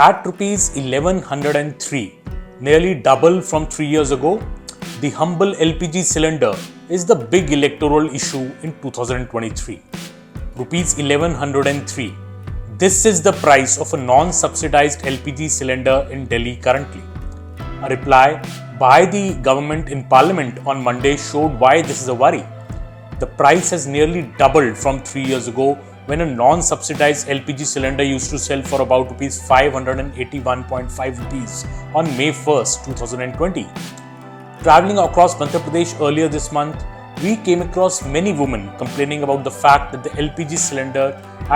At rupees 1103, nearly double from 3 years ago, the humble LPG cylinder is the big electoral issue in 2023. Rupees 1103. This is the price of a non-subsidized LPG cylinder in Delhi currently. A reply by the government in Parliament on Monday showed why this is a worry. The price has nearly doubled from 3 years ago when a non-subsidized LPG cylinder used to sell for about rupees 581.5 rupees on May 1st, 2020. Traveling across Madhya Pradesh earlier this month, we came across many women complaining about the fact that the LPG cylinder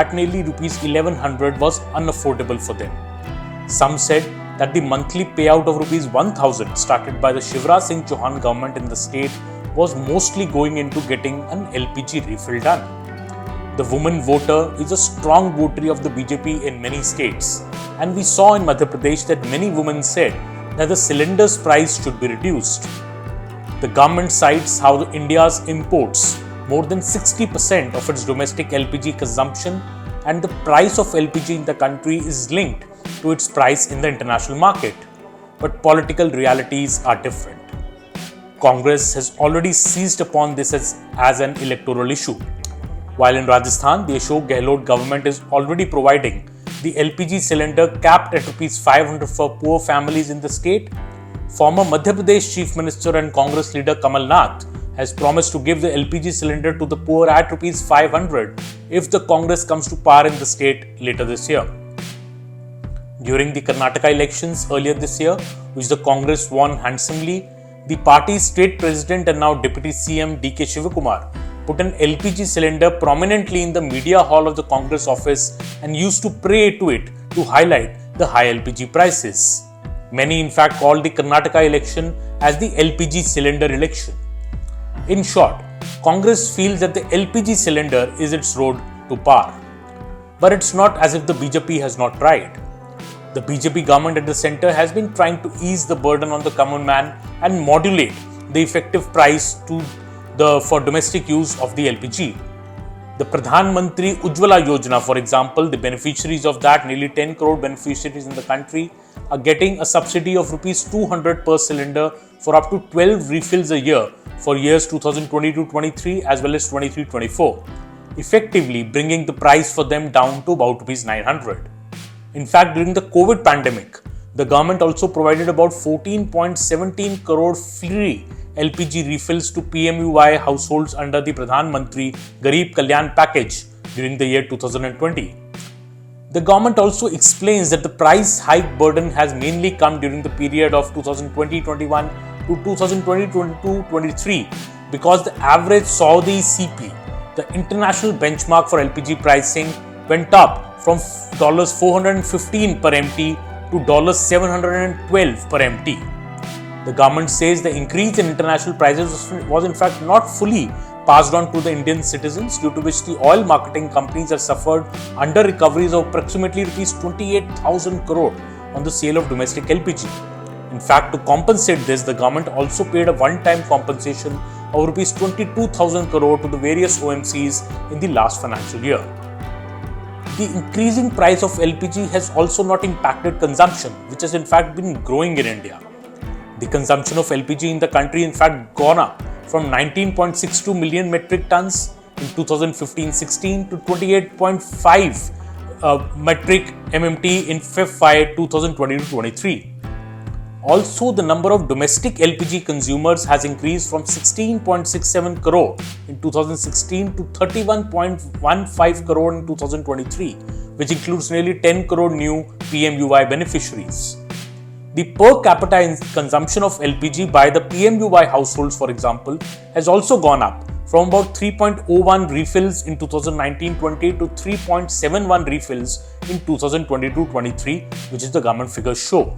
at nearly rupees 1100 was unaffordable for them. Some said that the monthly payout of rupees 1000 started by the Shivraj Singh Chouhan government in the state was mostly going into getting an LPG refill done. The woman voter is a strong votary of the BJP in many states, and we saw in Madhya Pradesh that many women said that the cylinder's price should be reduced. The government cites how India's imports more than 60% of its domestic LPG consumption, and the price of LPG in the country is linked to its price in the international market. But political realities are different. Congress has already seized upon this as an electoral issue. While in Rajasthan, the Ashok Gehlot government is already providing the LPG cylinder capped at rupees 500 for poor families in the state, former Madhya Pradesh Chief Minister and Congress leader Kamal Nath has promised to give the LPG cylinder to the poor at rupees 500 if the Congress comes to power in the state later this year. During the Karnataka elections earlier this year, which the Congress won handsomely, the party's state president and now Deputy CM D.K. Shivakumar put an LPG cylinder prominently in the media hall of the Congress office and used to pray to it to highlight the high LPG prices. Many in fact called the Karnataka election as the LPG cylinder election. In short, Congress feels that the LPG cylinder is its road to power. But it's not as if the BJP has not tried. The BJP government at the centre has been trying to ease the burden on the common man and modulate the effective price for domestic use of the LPG. The Pradhan Mantri Ujjwala Yojana, for example, the beneficiaries of that, nearly 10 crore beneficiaries in the country, are getting a subsidy of rupees 200 per cylinder for up to 12 refills a year for years 2022-23 as well as 23-24, effectively bringing the price for them down to about rupees 900. In fact, during the COVID pandemic, the government also provided about 14.17 crore free LPG refills to PMUY households under the Pradhan Mantri Garib Kalyan package during the year 2020. The government also explains that the price hike burden has mainly come during the period of 2020-21 to 2020-22-23 because the average Saudi CP, the international benchmark for LPG pricing, went up from $415 per MT to $712 per MT. The government says the increase in international prices was in fact not fully passed on to the Indian citizens, due to which the oil marketing companies have suffered under recoveries of approximately rupees 28,000 crore on the sale of domestic LPG. In fact, to compensate this, the government also paid a one-time compensation of rupees 22,000 crore to the various OMCs in the last financial year. The increasing price of LPG has also not impacted consumption, which has in fact been growing in India. The consumption of LPG in the country in fact gone up from 19.62 million metric tons in 2015-16 to 28.5 metric MMT in FY 2022-23. Also, the number of domestic LPG consumers has increased from 16.67 crore in 2016 to 31.15 crore in 2023, which includes nearly 10 crore new PMUY beneficiaries. The per capita consumption of LPG by the PMUY households, for example, has also gone up from about 3.01 refills in 2019-20 to 3.71 refills in 2022-23, which is the government figures show.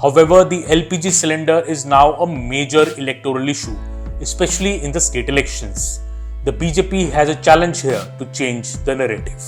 However, the LPG cylinder is now a major electoral issue, especially in the state elections. The BJP has a challenge here to change the narrative.